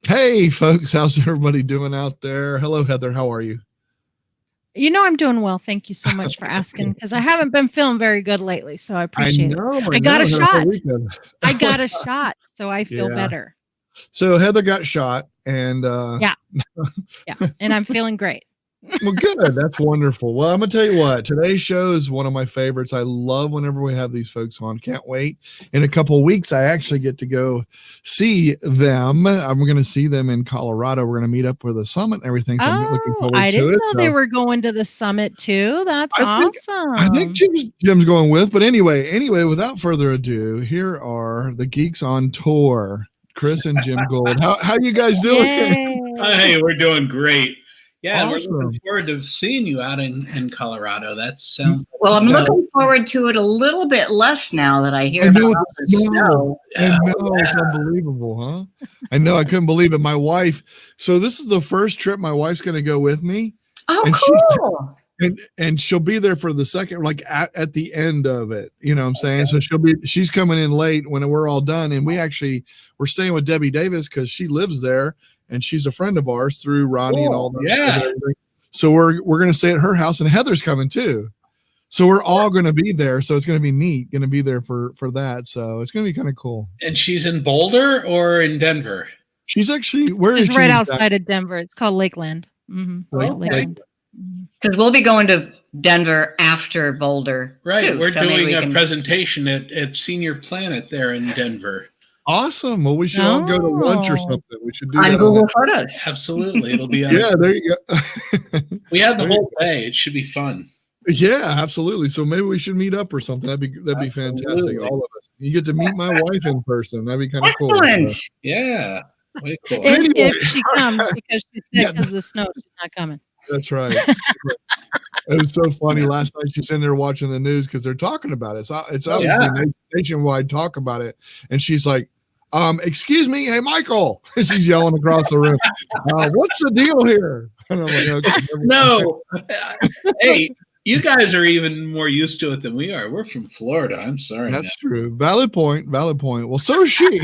Hey, folks, how's everybody doing out there? Hello, Heather. How are you? I'm doing well. Thank you so much for asking because I haven't been feeling very good lately, so I I appreciate it. know, I got a Had a whole shot. weekend. I got a shot, so I feel Yeah. better. So Heather got shot, and Yeah, and I'm feeling great. well, good. That's wonderful. Well, I'm gonna tell you what. Today's show is one of my favorites. I love whenever we have these folks on. Can't wait. In a couple of weeks, I actually get to go see them. I'm going to see them in Colorado. We're going to meet up for the summit and everything. So I'm looking forward I to didn't it. know they were going to the summit too. That's awesome. I think Jim's going with. But anyway, without further ado, here are the Geeks on tour. Chris and Jim Guld. How you guys doing? Hey, we're doing great. Yeah, Awesome. We're looking forward to seeing you out in Colorado. That sounds well. I'm looking forward to it a little bit less now that I hear about all the snow. I know, it's unbelievable, huh? I know, I couldn't believe it. My wife. So this is the first trip my wife's going to go with me. Oh, and cool. And she'll be there for the second, like at the end of it. You know what I'm saying? So she's coming in late when we're all done. And we're staying with Debbie Davis because she lives there and she's a friend of ours through Ronnie and all that. Yeah. So we're going to stay at her house, and Heather's coming too. So we're all going to be there. So it's going to be neat, going to be there for that. So it's going to be kind of cool. And she's in Boulder or in Denver? She's actually, she's right outside of Denver. It's called Lakeland. Mm-hmm. Lakeland. Because we'll be going to Denver after Boulder. Right. Too, we're doing a presentation at Senior Planet there in Denver. Awesome. Well, we should all go to lunch or something. We should do on that Google Photos. Absolutely. It'll be on. Yeah, there you go. We have the whole day. It should be fun. Yeah, absolutely. So maybe we should meet up or something. That'd be fantastic. All of us. You get to meet my wife in person. That'd be kind of cool. Excellent. Yeah. Way cool. If she comes, because she said because of the snow, she's not coming. That's right. It was so funny. Last night she's in there watching the news because they're talking about it. It's obviously nationwide talk about it. And she's like, excuse me, hey Michael. She's yelling across the room. What's the deal here? And I'm like, okay, no. Hey, you guys are even more used to it than we are. We're from Florida. I'm sorry. That's true. Valid point. Well, so is she.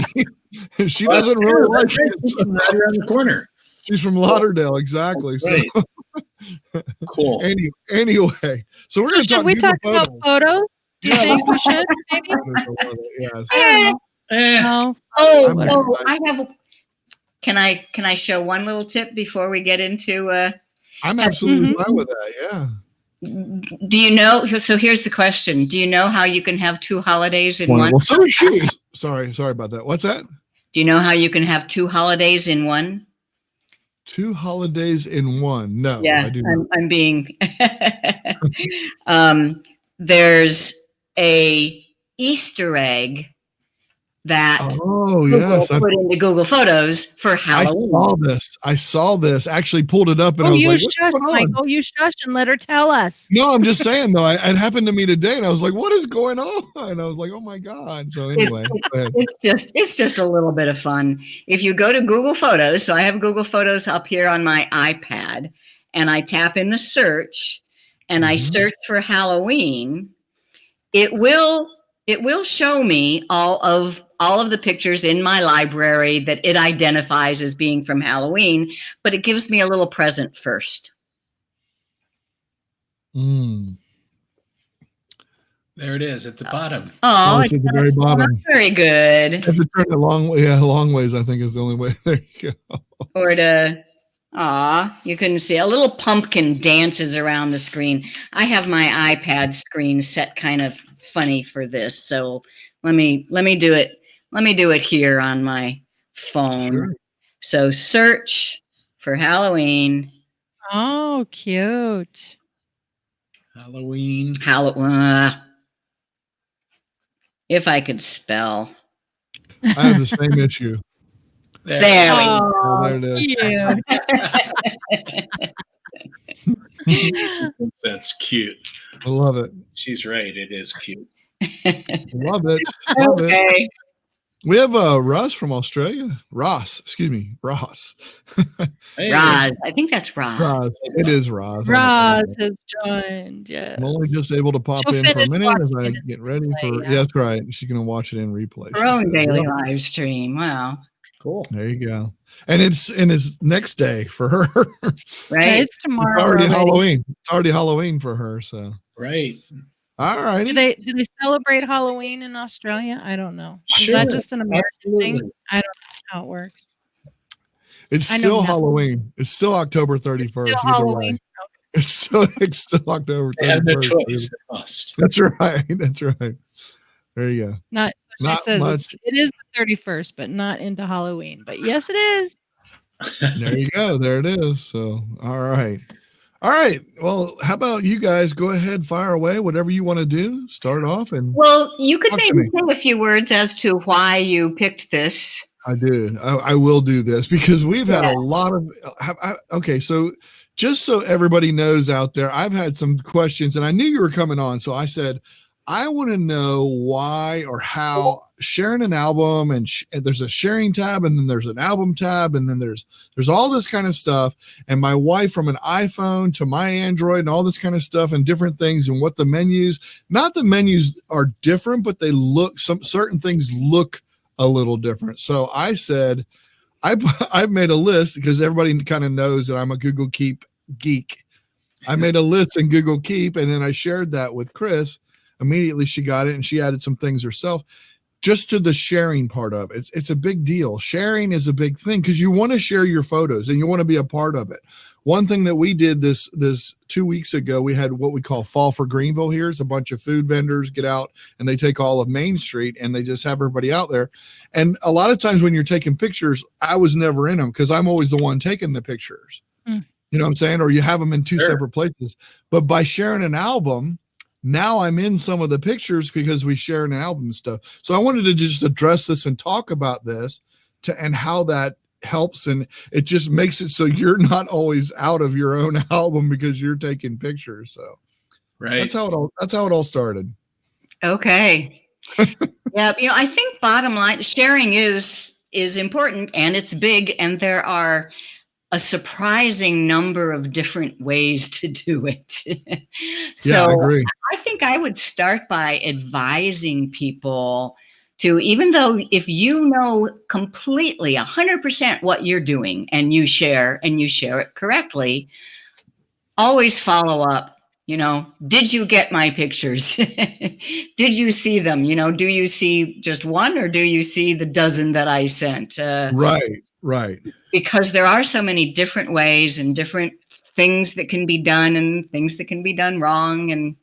She doesn't really like it. So. Right around the corner. She's from Lauderdale, exactly. Right. So cool. Anyway, so we're going to talk. Should we talk about photos? Do you think we should? Maybe. Yes. No. Oh, I have. Can I show one little tip before we get into? I'm absolutely fine with that. Yeah. Do you know? So here's the question: do you know how you can have two holidays in one? Well, so is she. Sorry about that. What's that? Do you know how you can have two holidays in one? Two holidays in one? No, yeah, I do not. I'm being. There's a Easter egg that put into Google Photos for Halloween. I saw this. Actually pulled it up and I was like, what's going on? Michael, you shush and let her tell us. No, I'm just saying though. It happened to me today and I was like, what is going on? And I was like, oh my God. So anyway. It's just a little bit of fun. If you go to Google Photos, so I have Google Photos up here on my iPad, and I tap in the search and I search for Halloween, it will show me all of the pictures in my library that it identifies as being from Halloween, but it gives me a little present first. Mm. There it is at the bottom. Oh, it's at the very bottom. Very good. You have to turn it long way. Yeah, long ways, I think, is the only way. There you go. Or you couldn't see. A little pumpkin dances around the screen. I have my iPad screen set kind of funny for this, so let me do it. Let me do it here on my phone. Sure. So search for Halloween. Oh, cute. Halloween. If I could spell. I have the same issue. There we go. There it is. That's cute. I love it. She's right. It is cute. Love it. Love it. We have Russ from Australia. Ross. Hey. Roz. I think that's Roz. Roz. It is Roz. Roz has joined. Yes. I'm only just able to pop in for a minute as I get ready for. Yeah, that's right. She's going to watch it in replay. Her own daily live stream. Wow. Cool. There you go. And it's next day for her. Right. Yeah, it's tomorrow. It's already already. Halloween. It's already Halloween for her. So Right. all righty. Do they celebrate Halloween in Australia? I don't know. Is Sure, that just an American absolutely. thing? I don't know how it works. It's I know still nothing. Halloween. It's still October 31st. Still Either Halloween. way. It's still October They have no 31st. choice. They must. That's right. That's right. There you go. Not so she Not says much. it is the 31st, but not into Halloween. But yes, it is. There you go. There it is. So all right. All right. Well, how about you guys go ahead, fire away, whatever you want to do. Start off and Well, you could talk to maybe me. say a few words as to why you picked this. I did. I will do this because we've had a lot of. Okay, so just so everybody knows out there, I've had some questions, and I knew you were coming on, so I said I want to know why or how sharing an album and there's a sharing tab, and then there's an album tab, and then there's all this kind of stuff. And my wife, from an iPhone to my Android, and all this kind of stuff, and different things, and what the menus. Not the menus are different, but they look. Some certain things look a little different. So I said, I've made a list because everybody kind of knows that I'm a Google Keep geek. I made a list in Google Keep, and then I shared that with Chris. Immediately she got it, and she added some things herself just to the sharing part of it. It's a big deal. Sharing is a big thing because you want to share your photos and you want to be a part of it. One thing that we did this 2 weeks ago, we had what we call Fall for Greenville here. It's a bunch of food vendors get out and they take all of Main Street and they just have everybody out there. And a lot of times when you're taking pictures, I was never in them because I'm always the one taking the pictures. You know what I'm saying? Or you have them in two separate places. But by sharing an album, now I'm in some of the pictures because we share an album and stuff. So I wanted to just address this and talk about this and how that helps, and it just makes it so you're not always out of your own album because you're taking pictures. So right. That's how it all started. Okay. Yeah, I think bottom line, sharing is important and it's big, and there are a surprising number of different ways to do it. So yeah, I agree. I think I would start by advising people to, even though if you know completely 100% what you're doing and you share it correctly, always follow up. Did you get my pictures? Did you see them? Do you see just one or do you see the dozen that I sent? Right. Because there are so many different ways and different things that can be done and things that can be done wrong. And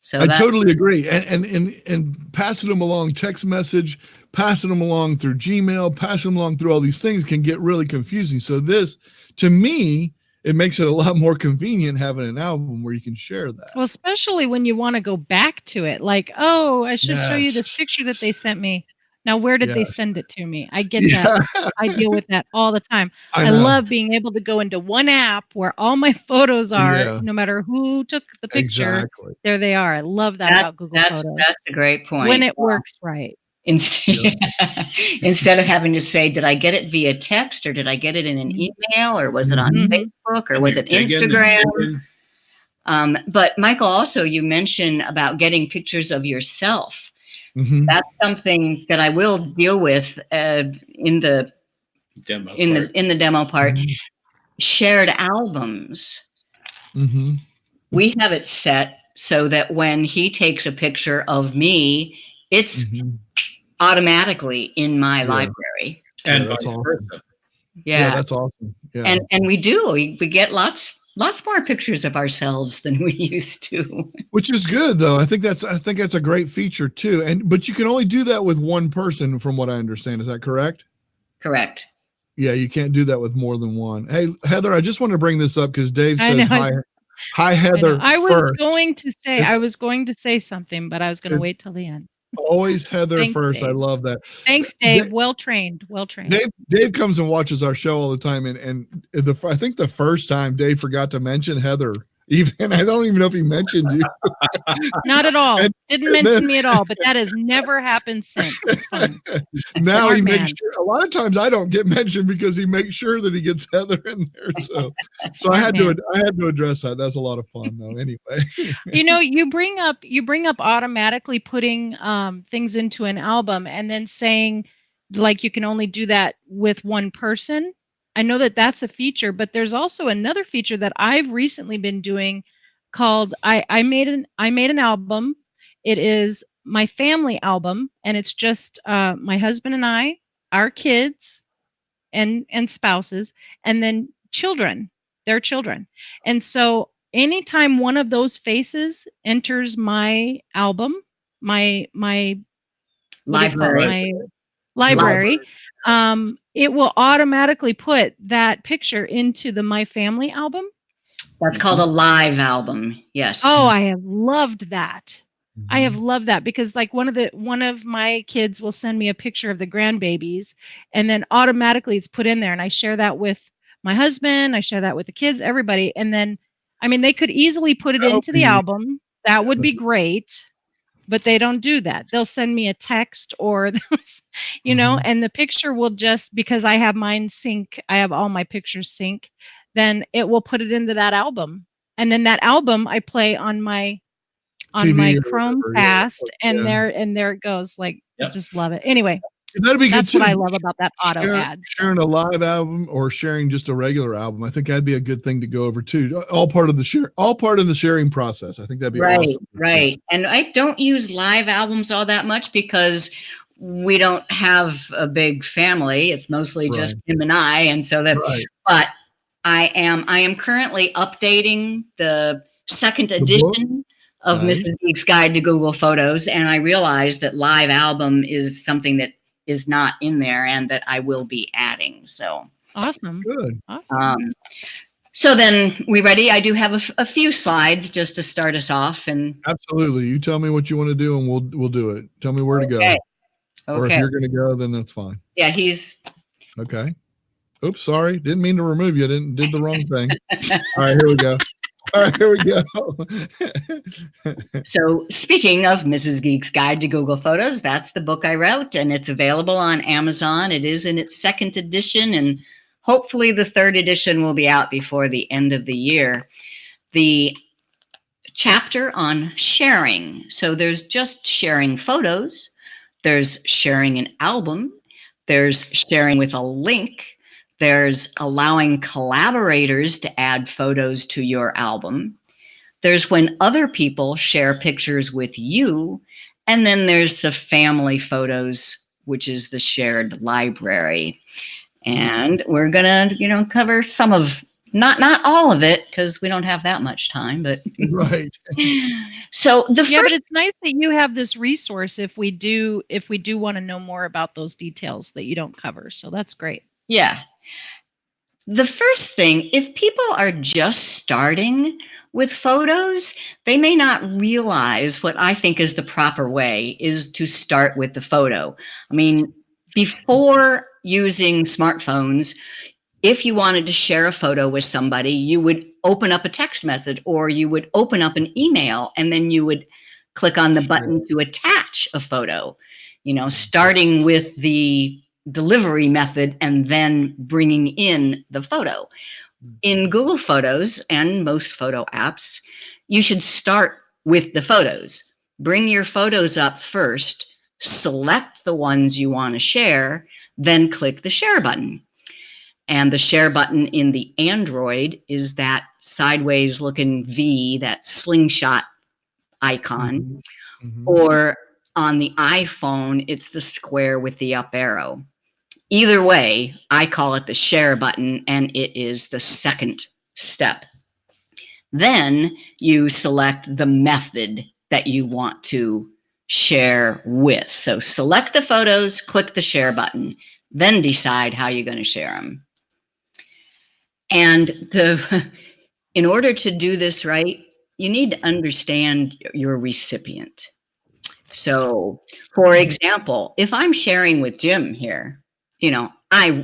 so I totally agree. And passing them along text message, passing them along through Gmail, passing them along through all these things can get really confusing. So this, to me, it makes it a lot more convenient having an album where you can share that. Well, especially when you want to go back to it. Like, oh, I should show you this picture that they sent me. Now, where did they send it to me? I get that. I deal with that all the time. I love being able to go into one app where all my photos are, no matter who took the picture. Exactly. There they are. I love that about Google Photos. That's a great point. When it works right. Instead of having to say, did I get it via text or did I get it in an email or was it on Facebook or was it Instagram? But Michael, also you mentioned about getting pictures of yourself. That's something that I will deal with in the demo part. Shared albums. We have it set so that when he takes a picture of me, it's automatically in my library. And that's awesome. Yeah, that's awesome. Yeah. And we get lots more pictures of ourselves than we used to. Which is good though. I think that's a great feature too. But you can only do that with one person from what I understand. Is that correct? Correct. Yeah, you can't do that with more than one. Hey, Heather, I just want to bring this up because Dave says hi. Hi, Heather. I was going to say something, but I was going to wait till the end. Always Heather Thanks, first. Dave. I love that. Thanks, Dave. Well trained. Dave comes and watches our show all the time, and I think the first time Dave forgot to mention Heather. Even I don't even know if he mentioned you. Not at all. Didn't mention me at all, but that has never happened since. It's fun. Now he makes sure. A lot of times I don't get mentioned because he makes sure that he gets Heather in there. So I had to address that. That's a lot of fun though. Anyway, you bring up automatically putting things into an album and then saying like you can only do that with one person. I know that that's a feature, but there's also another feature that I've recently been doing called I made an album. It is my family album, and it's just my husband and I, our kids, and spouses, and then their children. And so anytime one of those faces enters my album, my what do you call it? Library. My library, it will automatically put that picture into the My Family album. That's called a live album. Yes. Oh, I have loved that. I have Mm-hmm. loved that because like one of my kids will send me a picture of the grandbabies, and then automatically it's put in there, and I share that with my husband, I share that with the kids, everybody. And then I mean they could easily put it That'll into the be album. That would be that's great. But they don't do that. They'll send me a text or mhm. and the picture will just, because I have mine sync, I have all my pictures sync, then it will put it into that album. And then that album I play on my TV or whatever. Chromecast, and Yeah. there it goes. Like, Yep. just love it. Anyway, That'd be good that's what too. I love about that auto ads. Sharing a live album or sharing just a regular album. I think that'd be a good thing to go over too. All part of the sharing process. I think that'd be Right, awesome. right. And I don't use live albums all that much because we don't have a big family. It's mostly just Right. him and I. And so that, Right. but I am currently updating the second The book? edition of Nice. Mrs. Geek's Guide to Google Photos. And I realized that live album is something that is not in there and that I will be adding. So Awesome. Good. Awesome. so then we ready? I do have a few slides just to start us off. And Absolutely. You tell me what you want to do and we'll do it. Tell me where to go. okay. Or if you're going to go, then that's fine. Yeah, he's Okay. Oops, sorry. Didn't mean to remove you. Did the wrong thing. All right, here we go. All right, here we go. So speaking of Mrs. Geek's Guide to Google Photos, that's the book I wrote, and it's available on Amazon. It is in its second edition, and hopefully the third edition will be out before the end of the year. The chapter on sharing. So there's just sharing photos, there's sharing an album, there's sharing with a link, there's allowing collaborators to add photos to your album. There's when other people share pictures with you. And then there's the family photos, which is the shared library. And we're going to, cover some of, not all of it, because we don't have that much time, but. Right. So the Yeah, first, but it's nice that you have this resource if we do want to know more about those details that you don't cover. So that's great. yeah. The first thing, if people are just starting with photos, they may not realize what I think is the proper way is to start with the photo. I mean, before using smartphones, if you wanted to share a photo with somebody, you would open up a text message or you would open up an email and then you would click on the button to attach a photo, starting with the delivery method and then bringing in the photo. In Google Photos and most photo apps, you should start with the photos. Bring your photos up first, select the ones you want to share, then click the share button. And the share button in the Android is that sideways looking V, that slingshot icon. Mm-hmm. Or on the iPhone, it's the square with the up arrow. Either way, I call it the share button, and it is the second step. Then you select the method that you want to share with. So select the photos, click the share button, then decide how you're going to share them. And in order to do this right, you need to understand your recipient. So, for example, if I'm sharing with Jim here,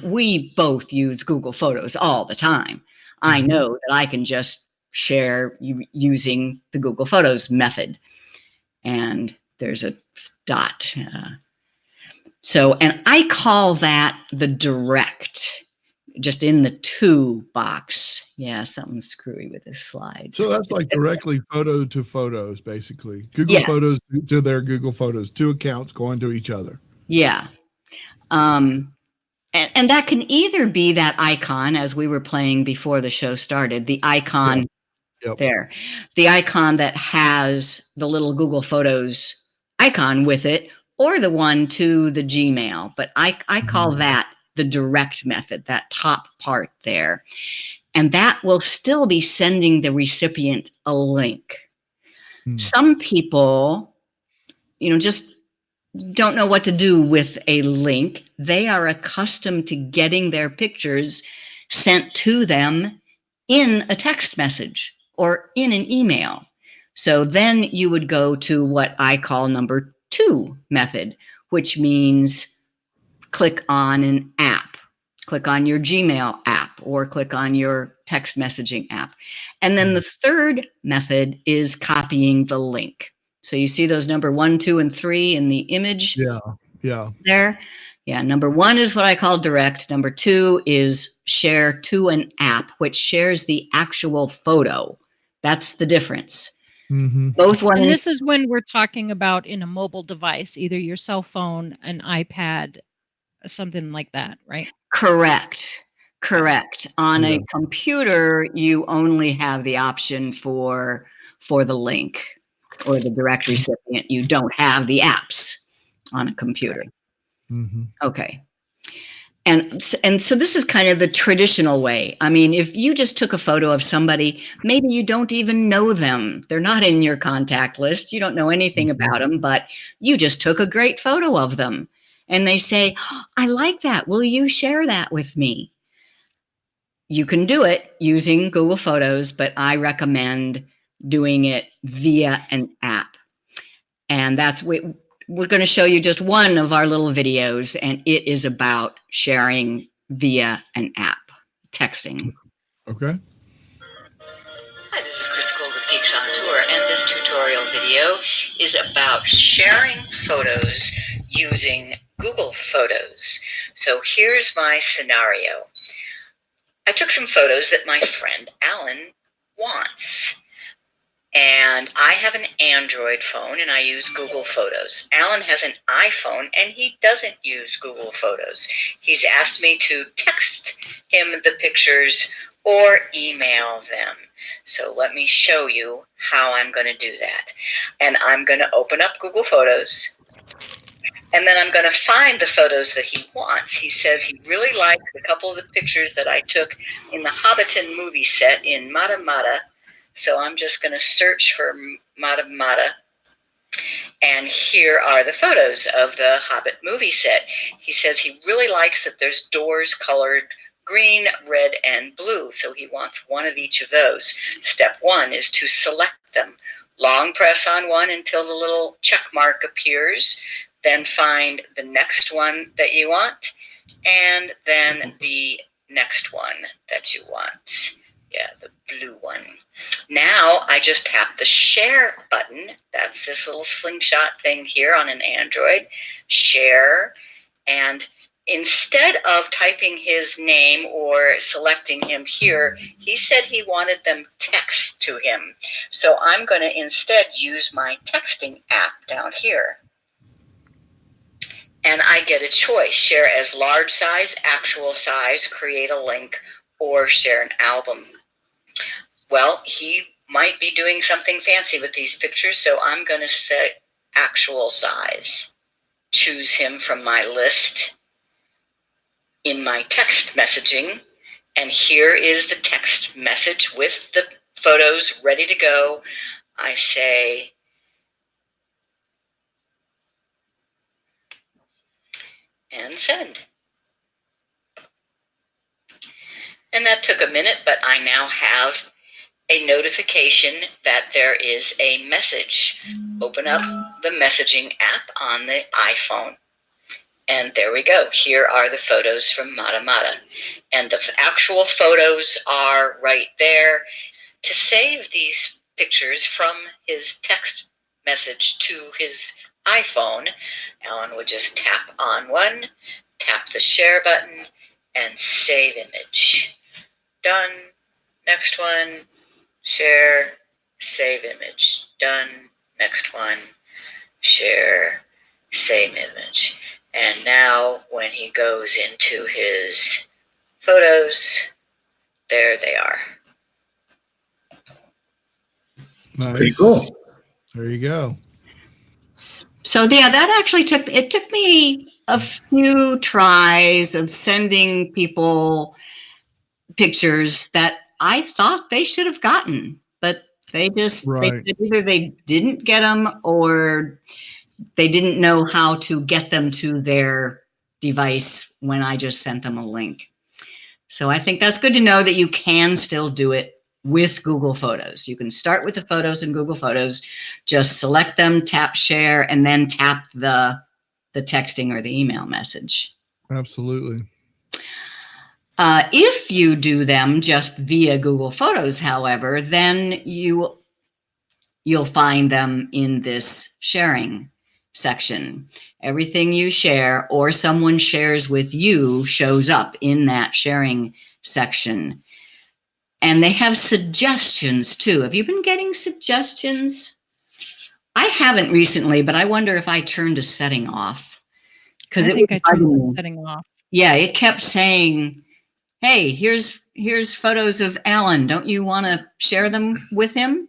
we both use Google Photos all the time. I know that I can just share using the Google Photos method. And there's a dot. And I call that the direct, just in the to box. Yeah, something's screwy with this slide. So that's like directly photo to photos, basically. Google Photos to their Google Photos, two accounts going to each other. Yeah. And that can either be that icon, as we were playing before the show started, the icon there, the icon that has the little Google Photos icon with it, or the one to the Gmail. But I call that the direct method, that top part there. And that will still be sending the recipient a link. Some people, just don't know what to do with a link. They are accustomed to getting their pictures sent to them in a text message or in an email. So then you would go to what I call number 2 method, which means click on an app, click on your Gmail app, or click on your text messaging app. And then the third method is copying the link. So you see those number 1, 2, and 3 in the image? Yeah. There. Yeah. Number 1 is what I call direct. Number 2 is share to an app, which shares the actual photo. That's the difference. Both one. And this is when we're talking about in a mobile device, either your cell phone, an iPad, something like that, right? Correct. On a computer, you only have the option for the link or the direct recipient. You don't have the apps on a computer. Okay. And so this is kind of the traditional way. I mean, if you just took a photo of somebody, maybe you don't even know them. They're not in your contact list. You don't know anything about them, but you just took a great photo of them. And they say, oh, I like that. Will you share that with me? You can do it using Google Photos, but I recommend doing it via an app. And that's we're going to show you just one of our little videos, and it is about sharing via an app, texting. Okay. Hi, this is Chris Guld with Geeks on Tour, and this tutorial video is about sharing photos using Google Photos. So here's my scenario. I took some photos that my friend Alan wants. And I have an Android phone and I use Google Photos. Alan has an iPhone and he doesn't use Google Photos. He's asked me to text him the pictures or email them. So let me show you how I'm going to do that. And I'm going to open up Google Photos. And then I'm going to find the photos that he wants. He says he really liked a couple of the pictures that I took in the Hobbiton movie set in Mata Mata. So I'm just going to search for Mata Mata. And here are the photos of the Hobbit movie set. He says he really likes that there's doors colored green, red, and blue. So he wants one of each of those. Step 1 is to select them. Long press on one until the little check mark appears. Then find the next one that you want. And then the next one that you want. Yeah, the blue one. Now I just tap the share button. That's this little slingshot thing here on an Android. Share. And instead of typing his name or selecting him here, he said he wanted them text to him. So I'm going to instead use my texting app down here. And I get a choice. Share as large size, actual size, create a link, or share an album. Well, he might be doing something fancy with these pictures, so I'm going to set actual size. Choose him from my list in my text messaging, and here is the text message with the photos ready to go. I say, and send. And that took a minute, but I now have a notification that there is a message. Open up the messaging app on the iPhone. And there we go. Here are the photos from Mata Mata. And the actual photos are right there. To save these pictures from his text message to his iPhone, Alan would just tap on one, tap the share button, and save image. Done. Next one. Share, save image. Done. Next one. Share, save image. And now when he goes into his photos, there they are. Nice. Pretty cool. There you go. So yeah, that actually took me a few tries of sending people pictures that I thought they should have gotten, but they either they didn't get them or they didn't know how to get them to their device when I just sent them a link. So I think that's good to know that you can still do it with Google Photos. You can start with the photos in Google Photos, just select them, tap share, and then tap the texting or the email message. Absolutely. If you do them just via Google Photos, however, then you'll find them in this sharing section. Everything you share or someone shares with you shows up in that sharing section. And they have suggestions too. Have you been getting suggestions? I haven't recently, but I wonder if I turned a setting off. I think I turned the setting off. Yeah, it kept saying, hey, here's photos of Alan. Don't you want to share them with him?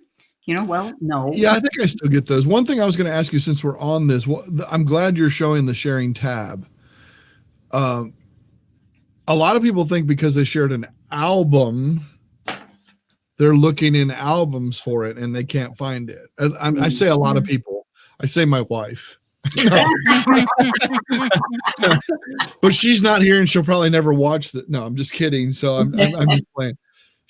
Well, no. Yeah, I think I still get those. One thing I was going to ask you, since we're on this, I'm glad you're showing the sharing tab. A lot of people think because they shared an album, they're looking in albums for it and they can't find it. I say a lot of people. I say my wife. But she's not here and she'll probably never watch that. No, I'm just kidding. So I'm just playing.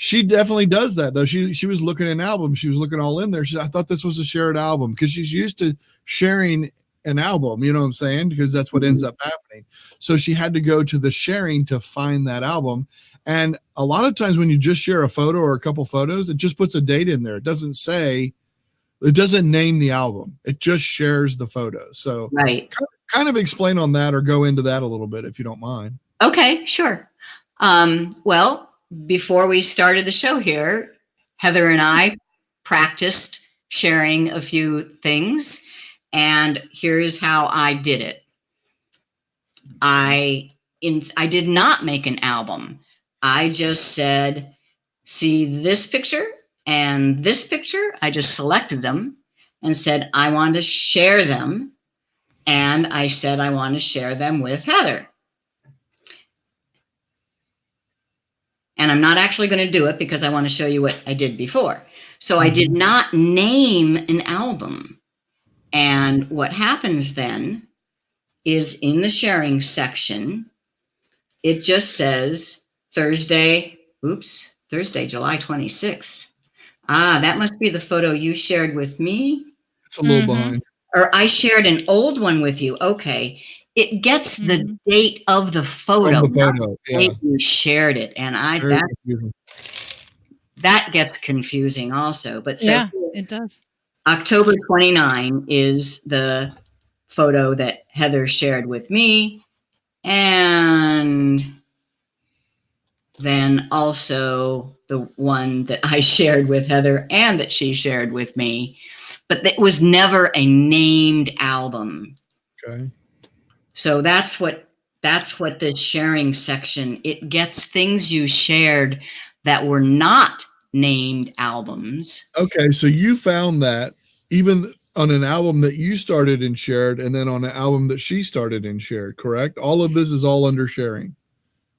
She definitely does that though. She was looking at an album. She was looking all in there. I thought this was a shared album because she's used to sharing an album, you know what I'm saying? Because that's what ends up happening. So she had to go to the sharing to find that album. And a lot of times when you just share a photo or a couple photos, it just puts a date in there. It doesn't name the album. It just shares the photos. So right. Kind of explain on that or go into that a little bit if you don't mind. Okay, sure. Well, before we started the show here, Heather and I practiced sharing a few things, and here's how I did it. I did not make an album. I just said, see this picture and this picture. I just selected them and said, I want to share them. And I said, I want to share them with Heather. And I'm not actually going to do it because I want to show you what I did before. So I did not name an album. And what happens then is in the sharing section, it just says Thursday, July 26th. That must be the photo you shared with me. It's a little behind. Or I shared an old one with you. Okay. It gets the date of the photo. Yeah. You shared it. And that gets confusing also. But so yeah, it does. October 29 is the photo that Heather shared with me. And then also the one that I shared with Heather and that she shared with me. But it was never a named album. Okay. So that's what this sharing section, it gets things you shared that were not named albums. Okay, so you found that even on an album that you started and shared, and then on an album that she started and shared, correct? All of this is all under sharing,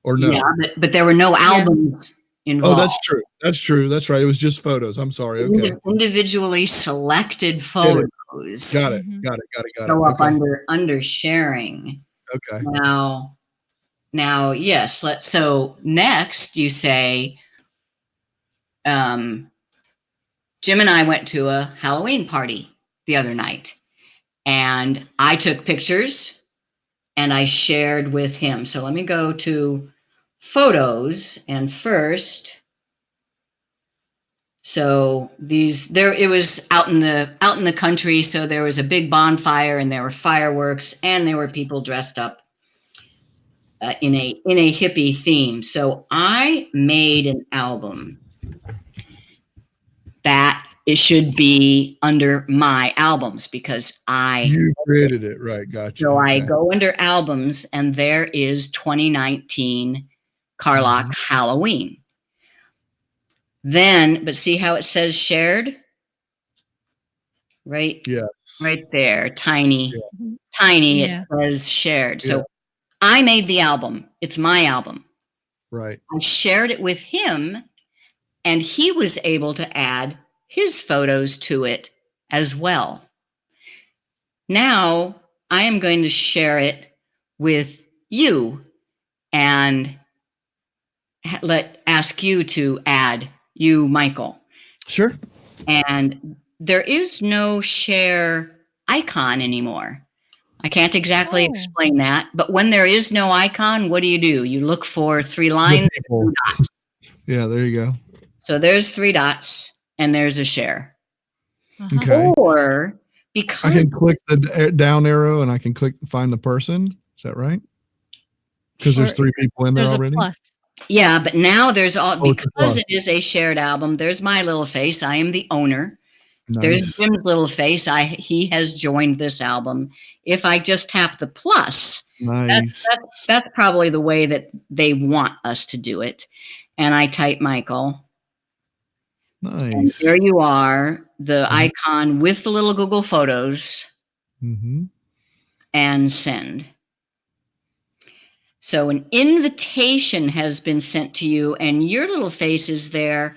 or no? Yeah, but there were no albums involved. Oh, that's true. That's true. That's right. It was just photos. I'm sorry. Okay. Individually selected photos. Got it. Show up under sharing. Okay. Now, yes. So next you say, Jim and I went to a Halloween party the other night, and I took pictures and I shared with him. So let me go to photos, and first, so it was out in the country, so there was a big bonfire and there were fireworks and there were people dressed up in a hippie theme. So I made an album that it should be under my albums because you created it, right? Gotcha. So I go under albums, and there is 2019 Carlock Halloween. Then, but see how it says shared? Right? Yes. Right there, tiny, it says shared. So I made the album. It's my album. Right. I shared it with him, and he was able to add his photos to it as well. Now I am going to share it with you and ask you to add you, Michael. Sure. And there is no share icon anymore. I can't exactly explain that, but when there is no icon, what do? You look for 3 lines and 2 dots. Yeah, there you go. So there's 3 dots and there's a share. Okay. Or because I can click the down arrow and I can find the person. Is that right? Because there's 3 people in there already. A plus. Yeah, but now there's because it is a shared album. There's my little face. I am the owner. Nice. There's Jim's little face. He has joined this album. If I just tap the plus, nice. That's probably the way that they want us to do it. And I type Michael. Nice. And there you are, the icon with the little Google Photos. And send. So an invitation has been sent to you, and your little face is there,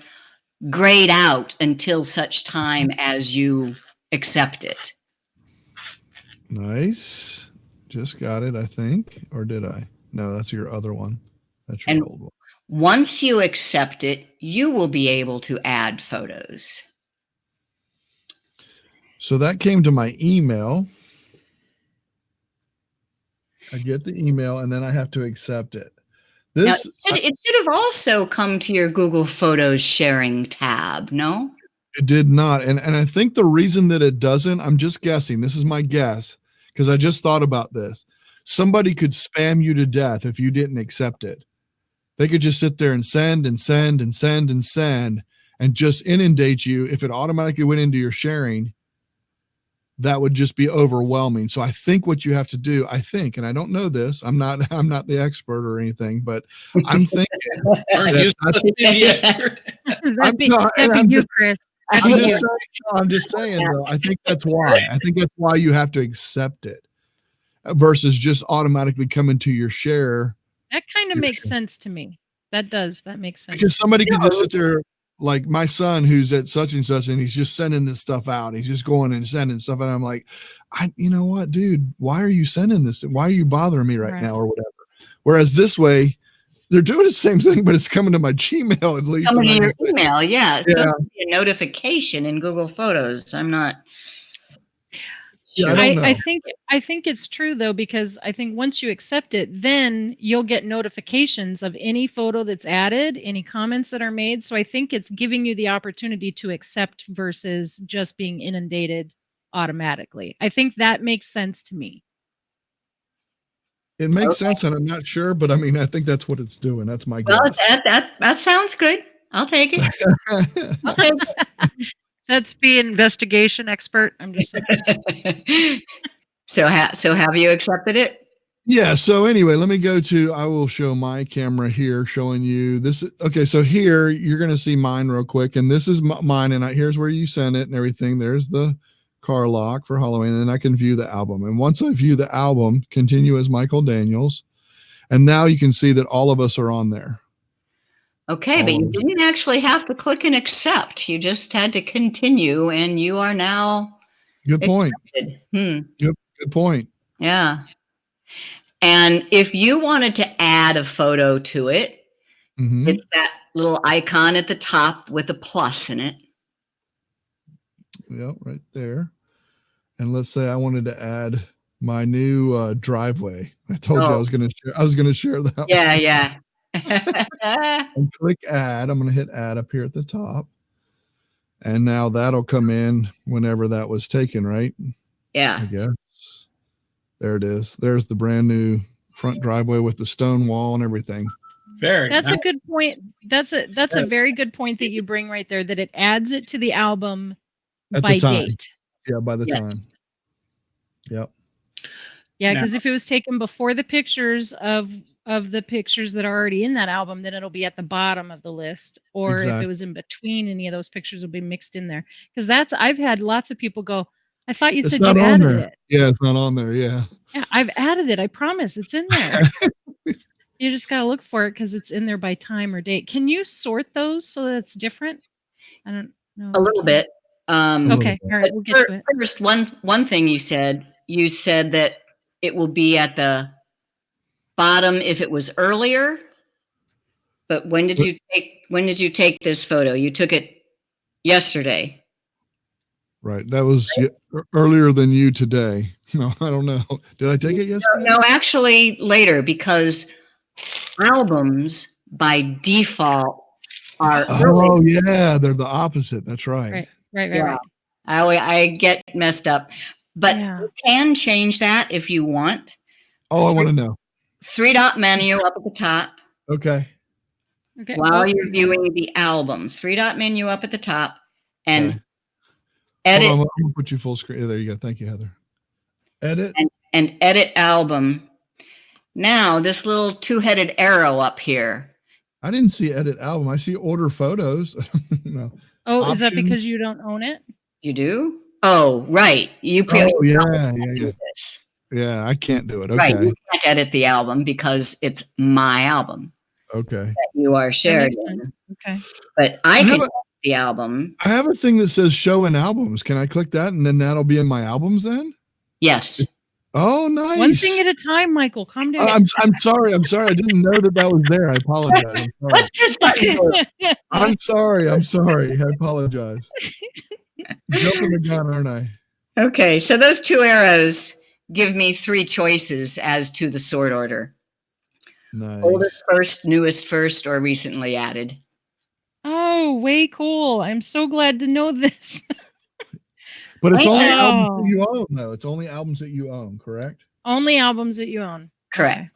grayed out until such time as you accept it. Nice. Just got it, I think. Or did I? No, that's your other one. That's your old one. Once you accept it, you will be able to add photos. So that came to my email. I get the email and then I have to accept it. It should have also come to your Google Photos sharing tab, no? It did not. And I think the reason that it doesn't, I'm just guessing. This is my guess because I just thought about this. Somebody could spam you to death if you didn't accept it. They could just sit there and send and send and send and send and just inundate you. If it automatically went into your sharing, that would just be overwhelming. So I think what you have to do, and I don't know this, I'm not the expert or anything, but I'm thinking that'd be you, Chris. I'm just saying though, I think that's why you have to accept it versus just automatically coming to your share. That kind of makes sense to me. That makes sense. Because somebody could just sit there, like my son who's at such and such, and he's just sending this stuff out. He's just going and sending stuff. And I'm like, you know what, dude, why are you sending this? Why are you bothering me right now or whatever? Whereas this way, they're doing the same thing, but it's coming to my Gmail at least. Coming to your email, yeah. It's supposed to be a notification in Google Photos. I'm not. Sure. I think it's true though, because I think once you accept it, then you'll get notifications of any photo that's added, any comments that are made. So I think it's giving you the opportunity to accept versus just being inundated automatically. I think that makes sense to me. It makes sense, and I'm not sure, but I mean, I think that's what it's doing. That's my guess. That sounds good. I'll take it. I'll take it. That's the investigation expert. I'm just So have you accepted it? Yeah. So anyway, let me go to, I will show my camera here showing you this. Okay. So here you're going to see mine real quick. And this is mine. And here's where you send it and everything. There's the Carlock for Halloween. And then I can view the album. And once I view the album, continue as Michael Daniels. And now you can see that all of us are on there. Okay, but you didn't actually have to click and accept. You just had to continue, and you are now. Good point. Good point. Yeah. And if you wanted to add a photo to it, it's that little icon at the top with a plus in it. Yep, right there. And let's say I wanted to add my new driveway. I told you I was going to share that. Yeah, yeah. And click add. I'm going to hit add up here at the top. And now that'll come in whenever that was taken, right? Yeah. I guess. There it is. There's the brand new front driveway with the stone wall and everything. That's a good point. That's a very good point that you bring right there, that it adds it to the album by date. Yeah, by the time. Yep. Yeah, because if it was taken before the pictures of the pictures that are already in that album, then it'll be at the bottom of the list. Or if it was in between any of those pictures, it'll be mixed in there. Because I've had lots of people go, I thought you said you added it. Yeah, it's not on there. Yeah. Yeah, I've added it. I promise it's in there. You just got to look for it because it's in there by time or date. Can you sort those so that it's different? I don't know. A little bit. Okay. All right. We'll get to it. First, one thing you said that it will be at the bottom if it was earlier. But when did you take this photo? You took it yesterday. Right. That was earlier than you today. No, I don't know. Did I take it yesterday? No, actually later, because albums by default are early. Yeah, they're the opposite. That's right. Right. I get messed up. But you can change that if you want. Oh, I want to know. 3-dot menu up at the top. Okay. While you're viewing the album, 3-dot menu up at the top, and edit. I'm gonna put you full screen. There you go. Thank you, Heather. Edit and edit album. Now this little 2-headed arrow up here. I didn't see edit album. I see order photos. No. Oh, is that because you don't own it? You do? Oh, right. You Yeah, I can't do it. Okay. Right. You can't edit the album because it's my album. Okay. That you are sharing. Okay. But I can edit the album. I have a thing that says show in albums. Can I click that and then that'll be in my albums then? Yes. Oh, nice. One thing at a time, Michael. Calm down. I'm sorry. I didn't know that was there. I apologize. What's this button for? I'm sorry. I apologize. Jumping the gun, aren't I? Okay, so those 2 arrows give me 3 choices as to the sort order. Nice. Oldest first, newest first, or recently added. Oh, way cool. I'm so glad to know this. But it's only albums that you own, though. It's only albums that you own, correct? Only albums that you own. Correct.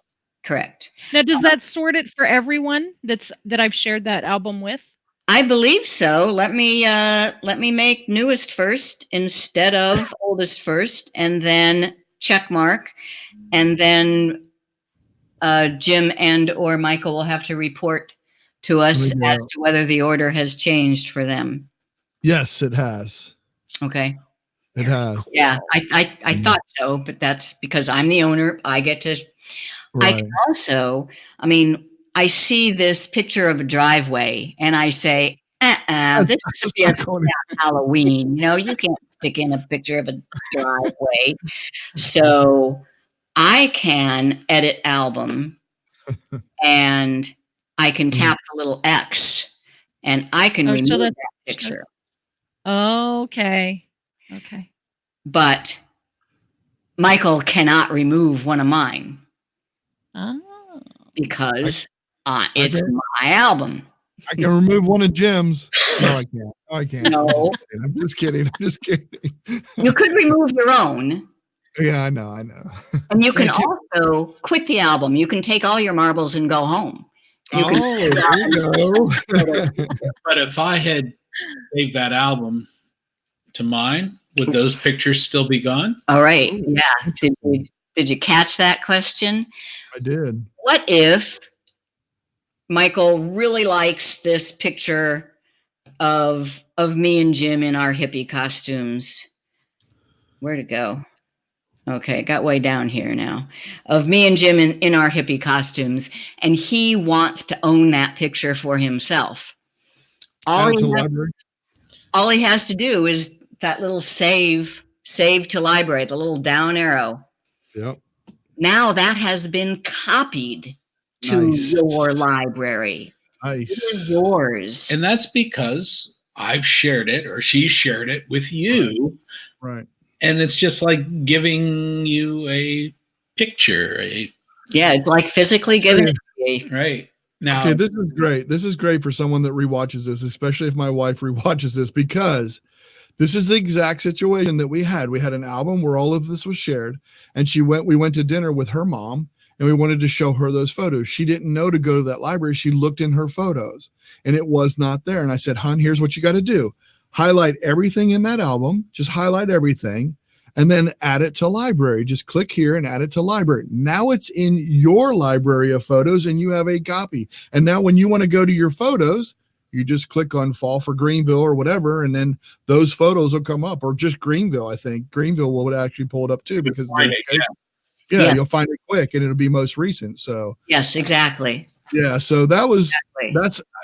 Correct. Now, does that sort it for everyone that I've shared that album with? I believe so. Let me make newest first instead of oldest first, and then check mark, and then Jim and or Michael will have to report to us as to whether the order has changed for them. Yes, it has. Okay. It has. Yeah, I thought so, but that's because I'm the owner. I get to. Right. I can also, I see this picture of a driveway, and I say, this is Halloween. You can't stick in a picture of a driveway. So I can edit album, and I can tap the little X, and I can remove that picture. Okay. But Michael cannot remove one of mine. Oh. Because it's my album. I can remove one of Jim's. No, I can't. No. I'm just kidding. You could remove your own. Yeah, I know. And you can also quit the album. You can take all your marbles and go home. There you go. But if I had saved that album to mine, would those pictures still be gone? All right. Yeah. Did you catch that question? I did. What if Michael really likes this picture of me and Jim in our hippie costumes? Where'd it go? Okay, it got way down here now. Of me and Jim in our hippie costumes, and he wants to own that picture for himself. All he has to do is that little save to library, the little down arrow. Yep. Now that has been copied to your library. Nice. It is yours. And that's because I've shared it or she shared it with you. Right. And it's just like giving you a picture. It's like physically giving it to you. Right. Now, okay, this is great. This is great for someone that rewatches this, especially if my wife rewatches this, because this is the exact situation that we had. We had an album where all of this was shared, and we went to dinner with her mom, and we wanted to show her those photos. She didn't know to go to that library. She looked in her photos, and it was not there. And I said, hon, here's what you got to do. highlight everything in that album, just highlight everything, and then add it to library. Just click here and add it to library. Now it's in your library of photos and you have a copy. And now when you want to go to your photos, you just click on Fall for Greenville or whatever, and then those photos will come up, or just Greenville. I think Greenville will actually pull it up too, because you'll find it quick and it'll be most recent. So yes, exactly. Yeah, so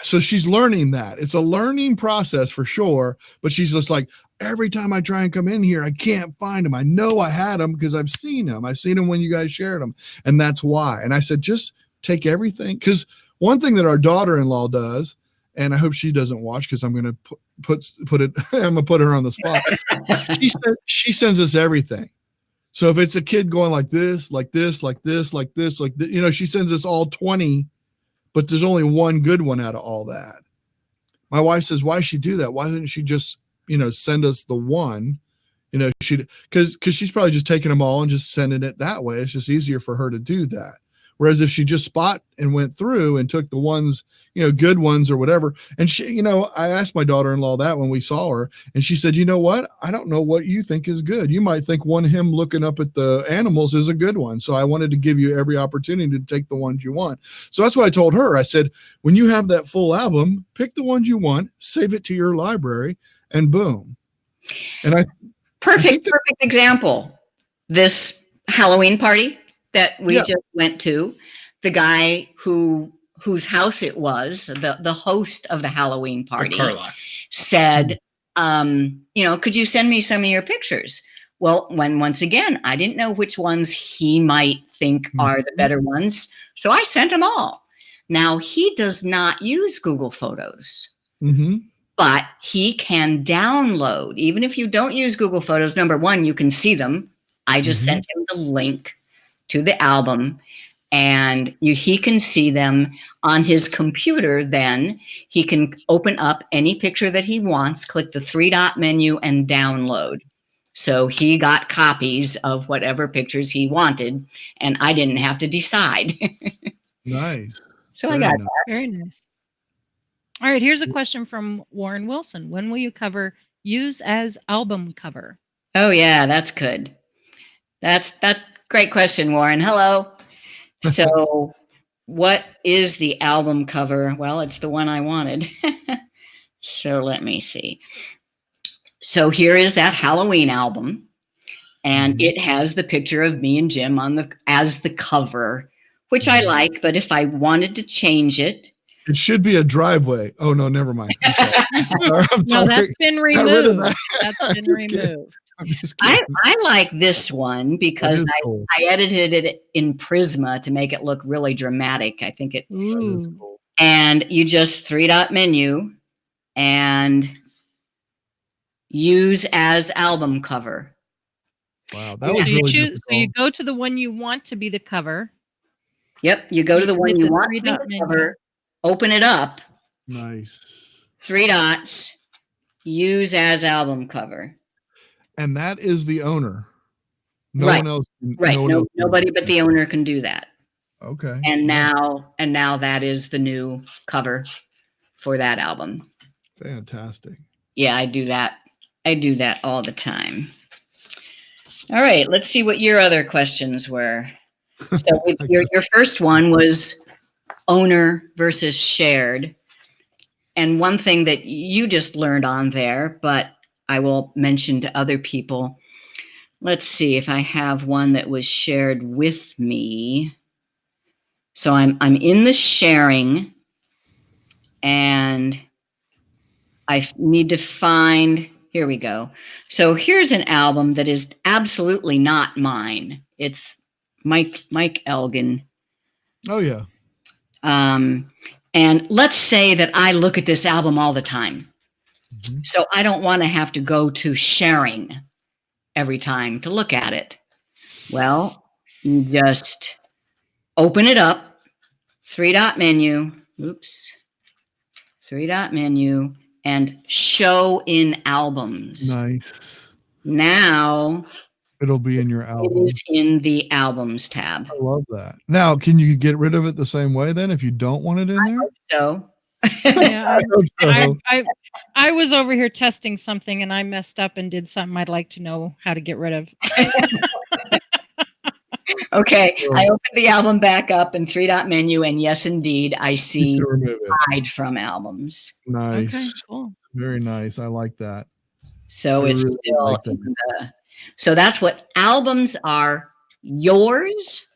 so she's learning that. It's a learning process for sure, but she's just like, every time I try and come in here, I can't find them. I know I had them because I've seen them. I've seen them when you guys shared them, and that's why. And I said, just take everything, because one thing that our daughter-in-law does, and I hope she doesn't watch because I'm going to put it. I'm going to put her on the spot. She sends us everything. So if it's a kid going like this, like this, like this, like this, like this, she sends us all 20, but there's only one good one out of all that. My wife says, why does she do that? Why didn't she just, send us the one? Because she's probably just taking them all and just sending it that way. It's just easier for her to do that. Whereas if she just spot and went through and took the ones, good ones or whatever. And she, I asked my daughter-in-law that when we saw her, and she said, you know what? I don't know what you think is good. You might think him looking up at the animals is a good one. So I wanted to give you every opportunity to take the ones you want. So that's what I told her. I said, when you have that full album, pick the ones you want, save it to your library, and boom. And perfect example. This Halloween party that we just went to, the guy whose house it was, the host of the Halloween party, said, could you send me some of your pictures? Well, once again, I didn't know which ones he might think are the better ones, so I sent them all. Now, he does not use Google Photos, but he can download. Even if you don't use Google Photos, number one, you can see them. I just sent him the link to the album, and he can see them on his computer. Then he can open up any picture that he wants, click the 3-dot menu, and download. So he got copies of whatever pictures he wanted, and I didn't have to decide. Nice. So I got that. Very nice. All right, here's a question from Warren Wilson. When will you cover use as album cover? Oh yeah, that's good. That's great question, Warren. Hello. So what is the album cover? Well, it's the one I wanted. So let me see. So here is that Halloween album, and it has the picture of me and Jim as the cover, which I like, but if I wanted to change it, it should be a driveway. Oh no, never mind. No, that's been removed. That's been removed. I like this one because cool. I edited it in Prisma to make it look really dramatic. I think it. Cool. And you just 3-dot menu and use as album cover. Wow, that was really so you go to the one you want to be the cover. Yep, you go to the one you want to be the cover. Open it up. Nice. 3 dots. Use as album cover. And that is the owner. No right. one else. Right. Nobody but the owner can do that. Okay. And now that is the new cover for that album. Fantastic. Yeah, I do that. I do that all the time. All right. Let's see what your other questions were. So your first one was owner versus shared. And one thing that you just learned on there, but I will mention to other people. Let's see if I have one that was shared with me. So I'm in the sharing, and I need to find, here we go. So here's an album that is absolutely not mine. It's Mike Elgin. Oh yeah. And let's say that I look at this album all the time. So I don't want to have to go to sharing every time to look at it. Well, you just open it up, 3-dot menu, 3-dot menu, and show in albums. Nice. Now it'll be in your album. It is in the albums tab. I love that. Now, can you get rid of it the same way then if you don't want it in there? I hope so. Yeah, I hope so. I was over here testing something and I messed up and did something I'd like to know how to get rid of. Okay, I opened the album back up in 3-dot menu, and yes, indeed, I see hide from albums. Nice. Okay, cool. Very nice. I like that. So I it's really still like that. in so that's what albums are: yours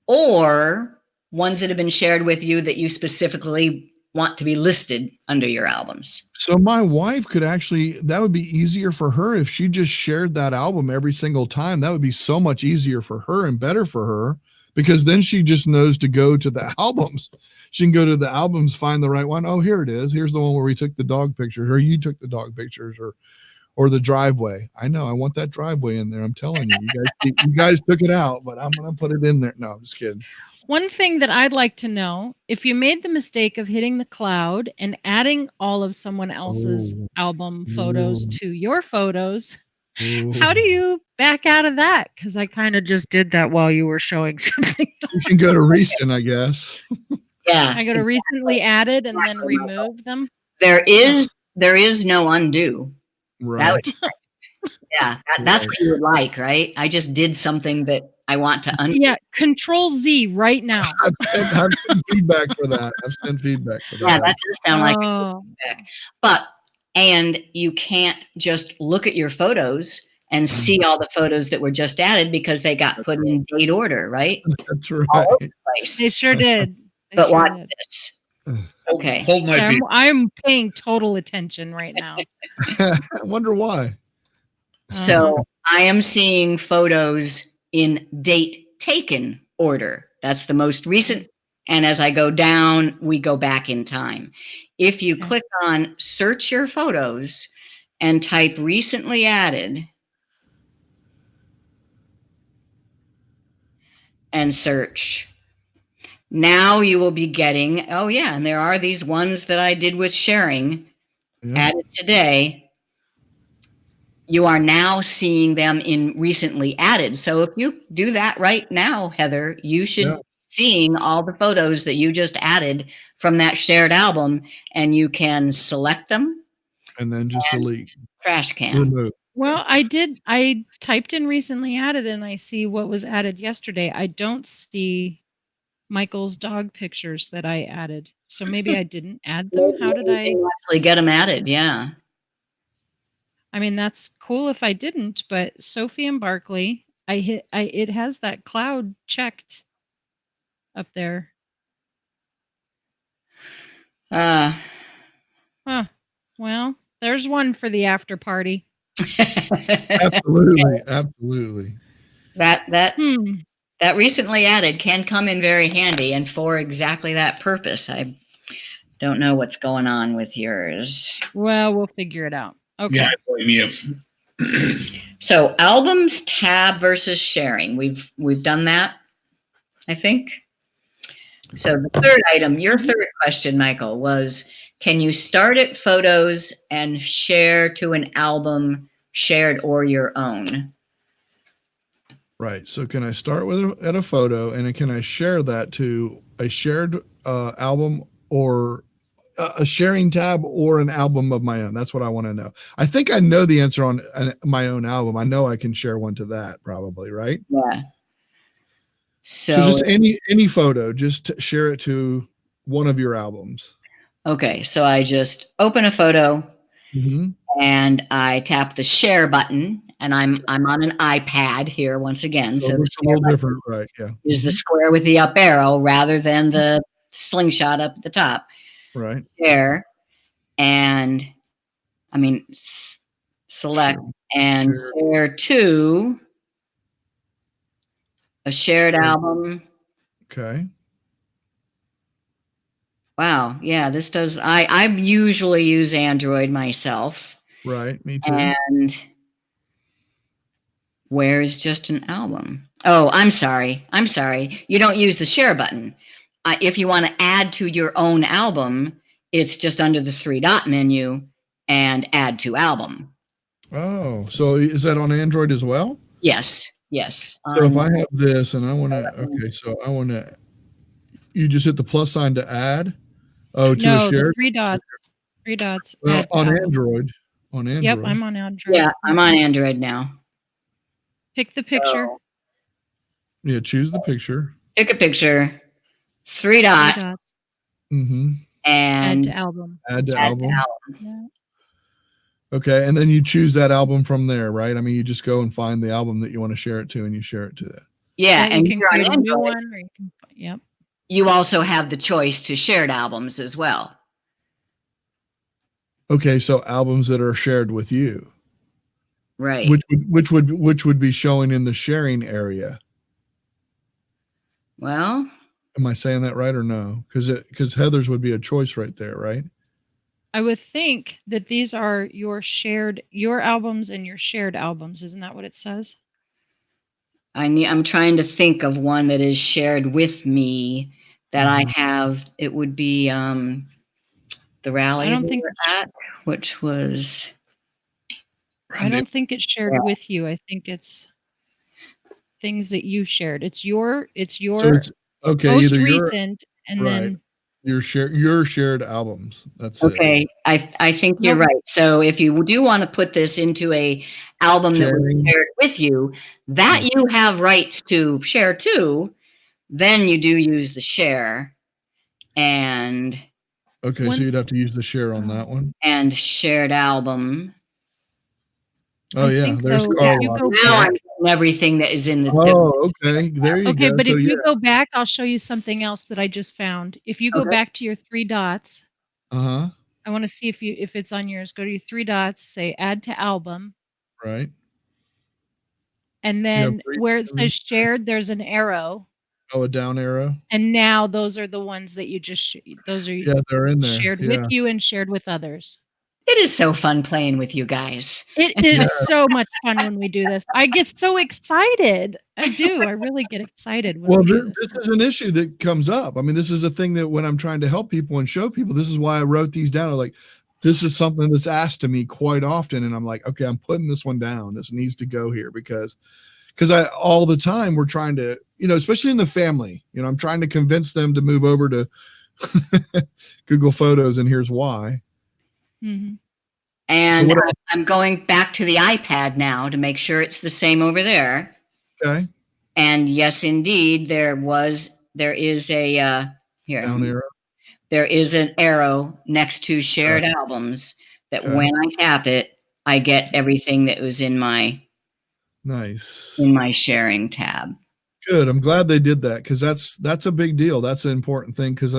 or ones that have been shared with you that you specifically want to be listed under your albums. So my wife could actually, that would be easier for her if she just shared that album every single time. That would be so much easier for her and better for her, because then she just knows to go to the albums. She can go to the albums, find the right one. Oh, here it is. Here's the one where we took the dog pictures, or you took the dog pictures, or the driveway. I know I want that driveway in there. I'm telling you, you guys took it out, but I'm going to put it in there. No, I'm just kidding. One thing that I'd like to know, if you made the mistake of hitting the cloud and adding all of someone else's album photos to your photos, how do you back out of that? Because I kind of just did that while you were showing something. You can go to recent, I guess. Yeah. I go to recently added and then remove them. There is no undo. Right. That's what you would like, right? I just did something that I want to undo. Yeah, Control Z right now. I've sent feedback for that. Yeah, that does sound like feedback. But and you can't just look at your photos and see all the photos that were just added because they got put in date order, right? That's right. All over the place. They sure did. But watch this. Okay. Hold my beat. I'm paying total attention right now. I wonder why. So I am seeing photos in date taken order. That's the most recent. And as I go down, we go back in time. If you click on search your photos and type recently added and search, now you will be getting, and there are these ones that I did with sharing added today. You are now seeing them in recently added. So if you do that right now, Heather, you should be seeing all the photos that you just added from that shared album, and you can select them and then just delete. Trash can. Remove. Well, I typed in recently added and I see what was added yesterday. I don't see Michael's dog pictures that I added. So maybe I didn't add them. How did I actually get them added? Yeah. I mean, that's cool if I didn't, but Sophie and Barkley, it has that cloud checked up there. Well, there's one for the after party. Absolutely. That recently added can come in very handy and for exactly that purpose. I don't know what's going on with yours. Well, we'll figure it out. Okay. Yeah, I blame you. So albums tab versus sharing. We've done that, I think. So the third item, your third question, Michael, was can you start at photos and share to an album shared or your own? Right. So can I start at a photo, and can I share that to a shared album or a sharing tab or an album of my own? That's what I want to know. I think I know the answer on my own album. I know I can share one to that probably, right? Yeah. So just any photo, just share it to one of your albums. Okay. So I just open a photo and I tap the share button, and I'm on an iPad here once again. So it's a little different, right? Yeah. Is the square with the up arrow rather than the slingshot up at the top. Right. There. And I mean, select and share to a shared album. Okay. Wow. Yeah, this does. I usually use Android myself. Right. Me too. And where is just an album? Oh, I'm sorry. You don't use the share button. If you want to add to your own album, it's just under the 3-dot menu and add to album. Oh, so is that on Android as well? Yes. So if I have this and I want to, you just hit the plus sign to add Oh, to a shared? The 3 dots. 3 dots. Well, Add to on album. Android. On Android. Yep, I'm on Android. Yeah, I'm on Android now. Pick the picture. Yeah, choose the picture. Pick a picture. 3 dots. Mm-hmm. And add to album. Add to album. Yeah. Okay, and then you choose that album from there, right? I mean, you just go and find the album that you want to share it to, and you share it to that. Yeah, and you can create a new one, or you can. Yep. You also have the choice to shared albums as well. Okay, so albums that are shared with you, right? Which would be showing in the sharing area. Well, am I saying that right or no? Because Heather's would be a choice right there, right? I would think that these are your albums and your shared albums. Isn't that what it says? I'm trying to think of one that is shared with me that I have. It would be the rally I don't think which was. I don't think it's shared with you. I think it's things that you shared. It's your so it's, okay, most either recent and right. then your shared albums. That's okay. I think you're right. So if you do want to put this into a album that was shared with you, that you have rights to share too, then you do use the share. And okay, so you'd have to use the share on that one. And shared album. Oh, yeah. There's now I'm everything that is in the. Oh, okay. There you go. Okay, but if you go back, I'll show you something else that I just found. If you go back to your 3 dots, I want to see if it's on yours. Go to your 3 dots, say add to album. Right. And then where it says shared, there's an arrow. Oh, a down arrow. And now those are the ones that you just those are they're in there. Shared with you and shared with others. It is so fun playing with you guys. It is so much fun when we do this. I get so excited. I do. I really get excited when we do this. This is an issue that comes up. I mean, this is a thing that when I'm trying to help people and show people, this is why I wrote these down. Like, this is something that's asked to me quite often. And I'm like, okay, I'm putting this one down. This needs to go here because all the time we're trying to, especially in the family, I'm trying to convince them to move over to Google Photos. And here's why. Mm-hmm. And so I'm going back to the iPad now to make sure it's the same over there. Okay. And yes, indeed, there is a here. Down arrow. There is an arrow next to shared albums that when I tap it, I get everything that was in my sharing tab. Good. I'm glad they did that because that's a big deal. That's an important thing because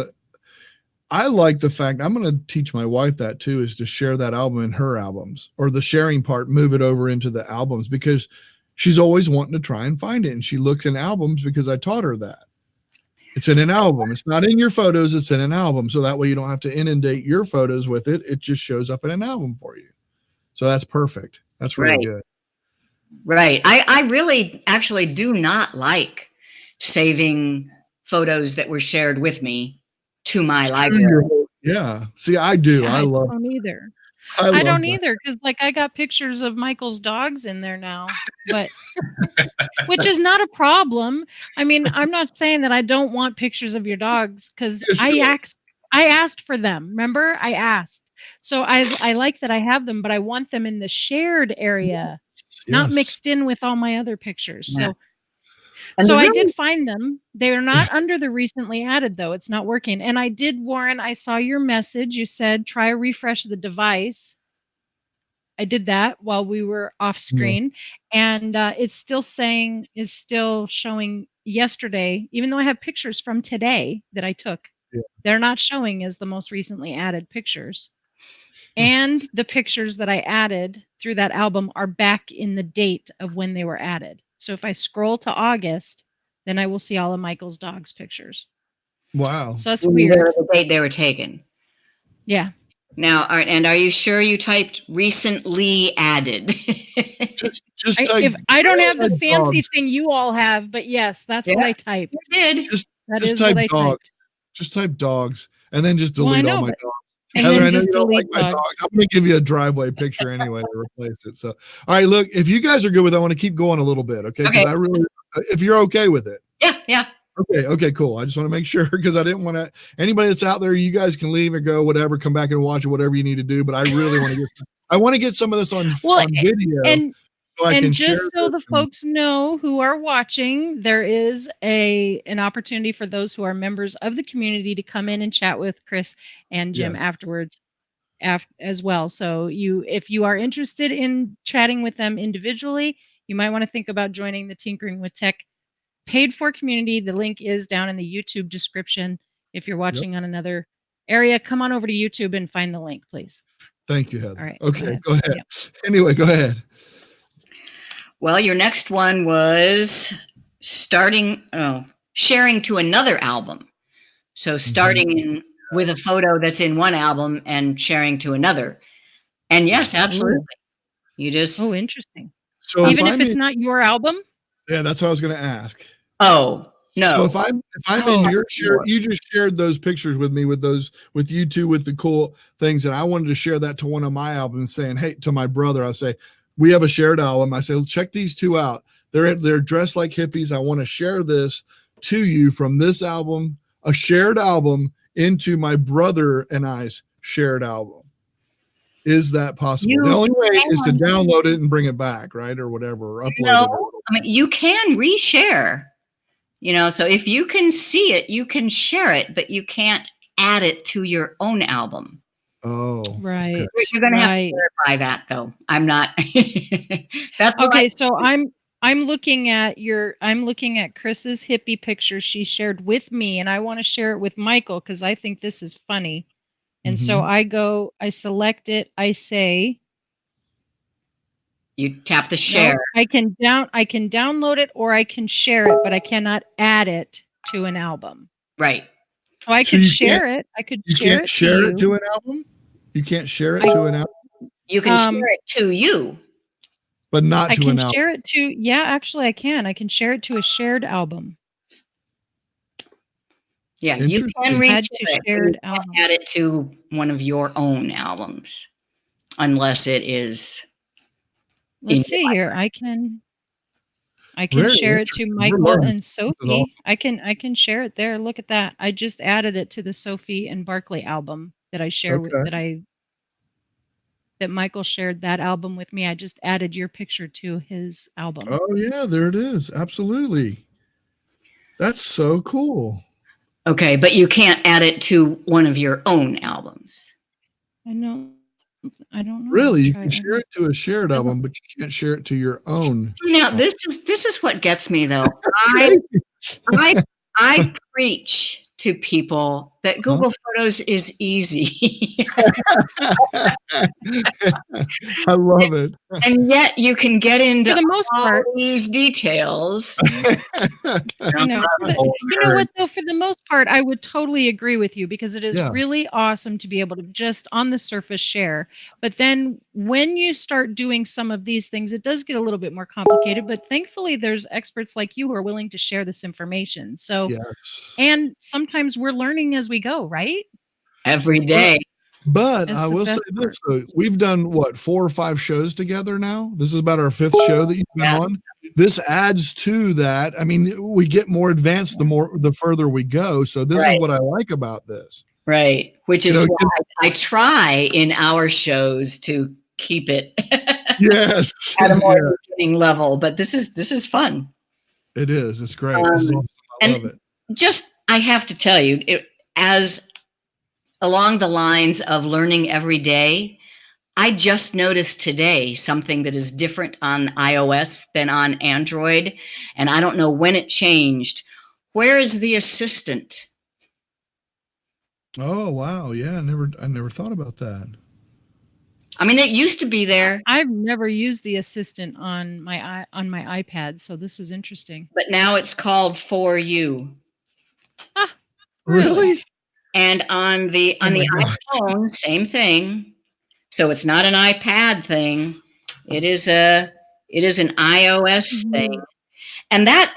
I like the fact I'm going to teach my wife that too, is to share that album in her albums, or the sharing part, move it over into the albums, because she's always wanting to try and find it. And she looks in albums because I taught her that it's in an album. It's not in your photos. It's in an album. So that way you don't have to inundate your photos with it. It just shows up in an album for you. So that's perfect. That's really good. Right. I really actually do not like saving photos that were shared with me to my library. Yeah. See, I do. Yeah, I love don't either. I don't either because I got pictures of Michael's dogs in there now, but which is not a problem. I mean, I'm not saying that I don't want pictures of your dogs because I asked for them. Remember, I asked. So I like that I have them, but I want them in the shared area, not mixed in with all my other pictures. Yeah. So I did find them. They're not under the recently added, though. It's not working. And I did, Warren, I saw your message. You said, try a refresh of the device. I did that while we were off screen. And it's still showing yesterday, even though I have pictures from today that I took. Yeah. They're not showing as the most recently added pictures. And the pictures that I added through that album are back in the date of when they were added. So if I scroll to August, then I will see all of Michael's dog's pictures. Wow. So that's weird. The date they were taken. Yeah. Now, are you sure you typed recently added? just type, I don't have the fancy thing you all have, but yes, that's what I typed. You did. Just type dogs. Just type dogs and then just delete all my dogs. And Heather, then I know just you don't like my dogs. dogs. I'm going to give you a driveway picture anyway to replace it. So, all right, look, if you guys are good with it, I want to keep going a little bit, okay? Because if you're okay with it. Yeah. Okay, cool. I just want to make sure because I didn't want to. Anybody that's out there, you guys can leave and go, whatever. Come back and watch it, whatever you need to do. But I really want to get. I want to get some of this on video, and so I can share. Just so the folks know who are watching, there is an opportunity for those who are members of the community to come in and chat with Chris and Jim afterwards, as well. So if you are interested in chatting with them individually, you might want to think about joining the Tinkering with Tech paid for community. The link is down in the YouTube description. If you're watching on another area, come on over to YouTube and find the link, please. Thank you, Heather. All right. Okay, go ahead. Yep. Anyway, go ahead. Well, your next one was sharing to another album. So starting with a photo that's in one album and sharing to another. And yes, absolutely. You just interesting. So even if it's not your album? Yeah, that's what I was going to ask. Oh, no. So if I'm in your share, you just shared those pictures with me with you two with the cool things, and I wanted to share that to one of my albums, saying, hey, to my brother, I say, we have a shared album. I say, check these two out. They're dressed like hippies. I want to share this to you from this album, a shared album, into my brother and I's shared album. Is that possible? The only way is to download it and bring it back, right? Or whatever, or upload it. I mean, you can reshare, so if you can see it, you can share it, but you can't add it to your own album. Oh, right. Okay. You're going to have to verify that, though. I'm not. That's okay. So I'm looking at Chris's hippie picture she shared with me, and I want to share it with Michael because I think this is funny. And so I select it. I say, you tap the share. No, I can download it or I can share it, but I cannot add it to an album. Right. So I could share it. I could share it. You can't share it to an album? You can't share it to an album? You can share it to you. But not to an album. I can share it to, actually I can. I can share it to a shared album. Yeah, you can add to shared album. Add it to one of your own albums, unless it is. Let's see here. I can share it to Michael and Sophie. Awesome. I can share it there. Look at that. I just added it to the Sophie and Barkley album that I share with that Michael shared that album with me. I just added your picture to his album. Oh yeah, there it is. Absolutely. That's so cool. Okay, but you can't add it to one of your own albums. I don't know. Really, you can share it to a shared album, but you can't share it to your own. Now, this is what gets me though. I preach to people that Google Photos is easy. I love it. And yet you can get into for the most part these details. You know what though, for the most part, I would totally agree with you because it is really awesome to be able to just on the surface share. But then when you start doing some of these things, it does get a little bit more complicated. But thankfully, there's experts like you who are willing to share this information. So, and sometimes we're learning as we go, right? Every day. But I will say this: we've done 4 or 5 shows together now. This is about our 5th show that you've been on. This adds to that. I mean, we get more advanced the further we go. So this is what I like about this. Right. Which is why I try in our shows to keep it at a more beginning level. But this is fun. It is. It's great. This is awesome. I love it. Just I have to tell you, as along the lines of learning every day, I just noticed today something that is different on iOS than on Android, and I don't know when it changed. Where is the assistant? Oh wow, yeah, I never thought about that. I mean, it used to be there. I've never used the assistant on my iPad, so this is interesting. But now it's called For You. Ah, really? And on the iPhone, same thing. So it's not an iPad thing. It is an iOS thing. And that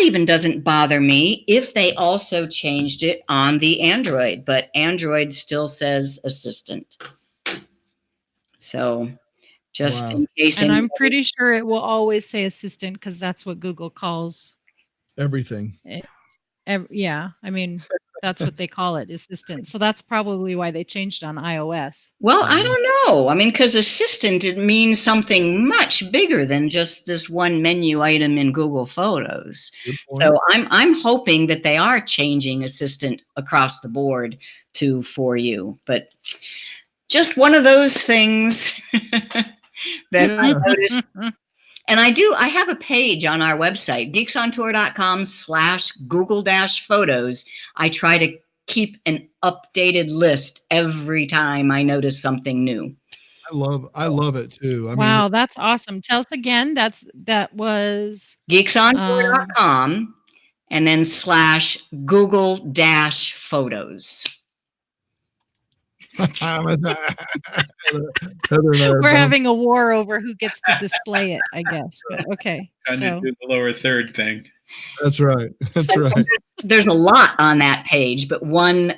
even doesn't bother me if they also changed it on the Android, but Android still says assistant. So just in case. And I'm pretty sure it will always say assistant because that's what Google calls everything. Yeah, I mean, that's what they call it, assistant. So that's probably why they changed on iOS. Well, I don't know. I mean, because assistant, it means something much bigger than just this one menu item in Google Photos. So I'm hoping that they are changing assistant across the board to For You, but just one of those things that I noticed. And I have a page on our website, geeksontour.com/Google-photos. I try to keep an updated list every time I notice something new. I love it too. Wow, that's awesome. Tell us again. That was geeksontour.com and then /Google-photos. We're having a war over who gets to display it, I guess. But okay. Trying to do the lower third thing. That's right. That's right. There's a lot on that page, but one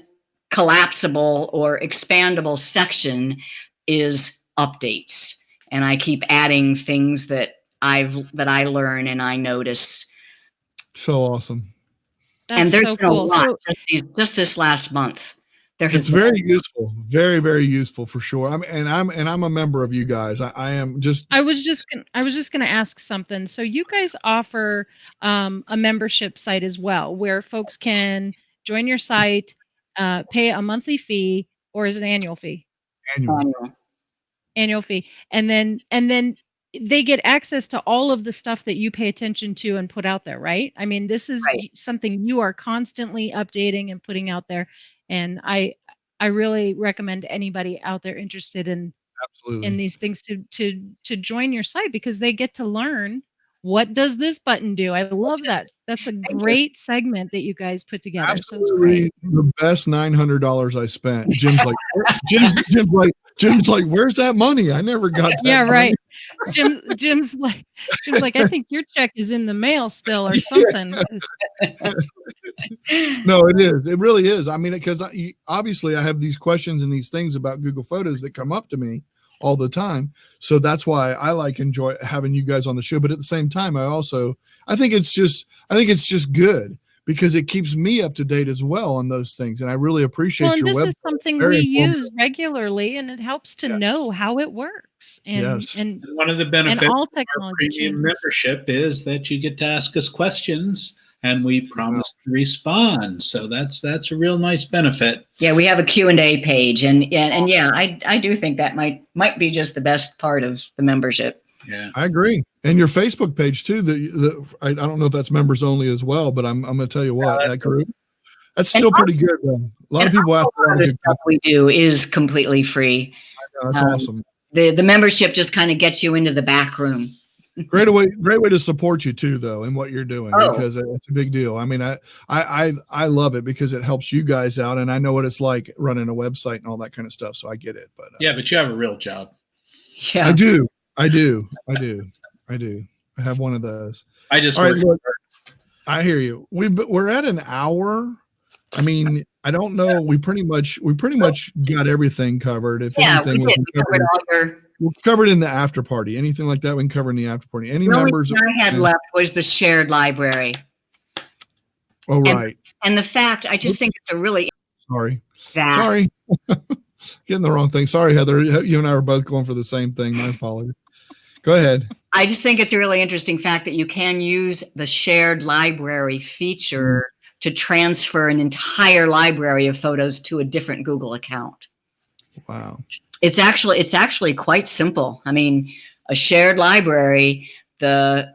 collapsible or expandable section is updates. And I keep adding things that I learn and I notice. So awesome. That's so cool. Just this last month. It's very useful, very, very useful for sure. I'm a member of you guys. I am just. I was just gonna ask something. So you guys offer a membership site as well, where folks can join your site, pay a monthly fee, or is it an annual fee? Annual fee, and then they get access to all of the stuff that you pay attention to and put out there, right? I mean, this is something you are constantly updating and putting out there. And I really recommend anybody out there interested in these things to join your site, because they get to learn, what does this button do? I love that. That's a great segment that you guys put together. Absolutely, so it's great. The best $900 I spent. Jim's like, Jim's like, where's that money? I never got that. Yeah, right. Jim's like, I think your check is in the mail still or something. No, it is. It really is. I mean, because obviously I have these questions and these things about Google Photos that come up to me all the time. So that's why I enjoy having you guys on the show. But at the same time, I think it's just good, because it keeps me up to date as well on those things. And I really appreciate your website. This is something we use regularly, and it helps to know how it works. And one of the benefits all of our premium membership is that you get to ask us questions, and we promise to respond. So that's a real nice benefit. Yeah, we have a Q&A page, and yeah, I do think that might be just the best part of the membership. Yeah, I agree. And your Facebook page too. I don't know if that's members only as well, but I'm going to tell you what, that group, that's still pretty good. Though. A lot of people ask. A lot of the stuff we do is completely free. That's awesome. The membership just kind of gets you into the back room. Great way to support you too, though, in what you're doing, because it's a big deal. I mean, I love it because it helps you guys out, and I know what it's like running a website and all that kind of stuff. So I get it. But but you have a real job. Yeah, I do. I have one of those. I just. All right, look, I hear you. We're at an hour. I mean, I don't know. We pretty much got everything covered. If anything, we covered in the after party. Anything like that, we can cover in the after party. Any members? The only thing I had left was the shared library. Oh, right. And the fact, I just think it's a really sorry. Getting the wrong thing. Sorry, Heather. You and I were both going for the same thing. My apologies. Go ahead. I just think it's a really interesting fact that you can use the shared library feature to transfer an entire library of photos to a different Google account. Wow. It's actually quite simple. I mean, a shared library, the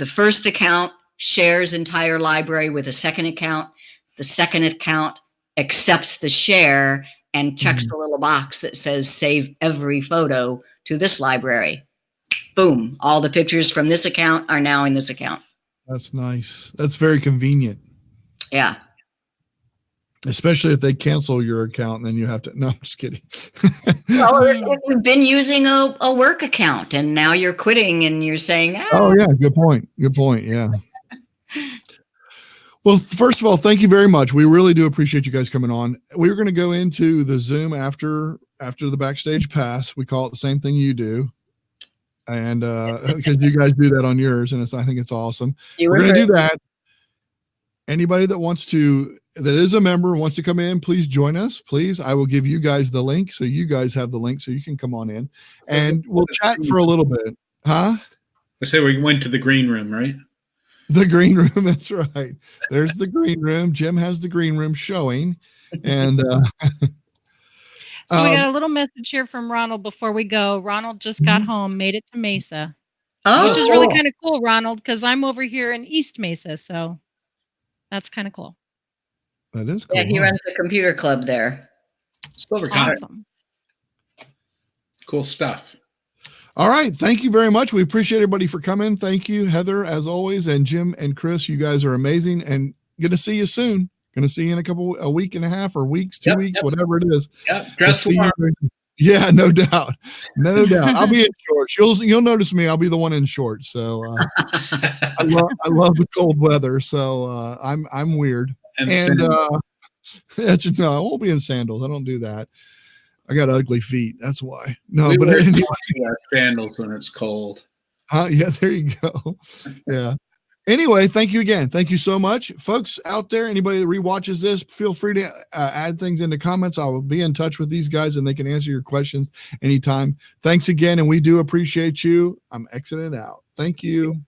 first account shares entire library with a second account. The second account accepts the share and checks the little box that says save every photo to this library. Boom. All the pictures from this account are now in this account. That's nice. That's very convenient. Yeah. Especially if they cancel your account and then you have to. No, I'm just kidding. Well, if you've been using a work account and now you're quitting and you're saying, oh, yeah, good point. Good point. Yeah. Well, first of all, thank you very much. We really do appreciate you guys coming on. We're going to go into the Zoom after the backstage pass. We call it the same thing you do. And because you guys do that on yours, and I think it's awesome. We're going to do that. anybody that is a member, wants to come in, please join us. Please. I will give you guys the link. So you guys have the link so you can come on in and we'll chat for a little bit. Huh? I say we went to the green room, right? The green room. That's right. There's the green room. Jim has the green room showing. And so we got a little message here from Ronald before we go. Ronald just got home, made it to Mesa, which is really kind of cool, Ronald, because I'm over here in East Mesa. So that's kind of cool. That is cool. Yeah, he runs a computer club there. Awesome. Cool stuff. All right. Thank you very much. We appreciate everybody for coming. Thank you, Heather, as always. And Jim and Chris, you guys are amazing and going to see you soon. Going to see you in a week and a half or weeks, 2 weeks, whatever it is. Dress warm. Yeah, no doubt. No doubt. I'll be in shorts. You'll notice me. I'll be the one in shorts. So I love the cold weather. So I'm weird. And I won't be in sandals. I don't do that. I got ugly feet. That's why. No, but anyway. Sandals when it's cold. Yeah, there you go. Yeah. Anyway, thank you again. Thank you so much, folks out there. Anybody that rewatches this, feel free to add things in the comments. I will be in touch with these guys and they can answer your questions anytime. Thanks again. And we do appreciate you. I'm exiting out. Thank you.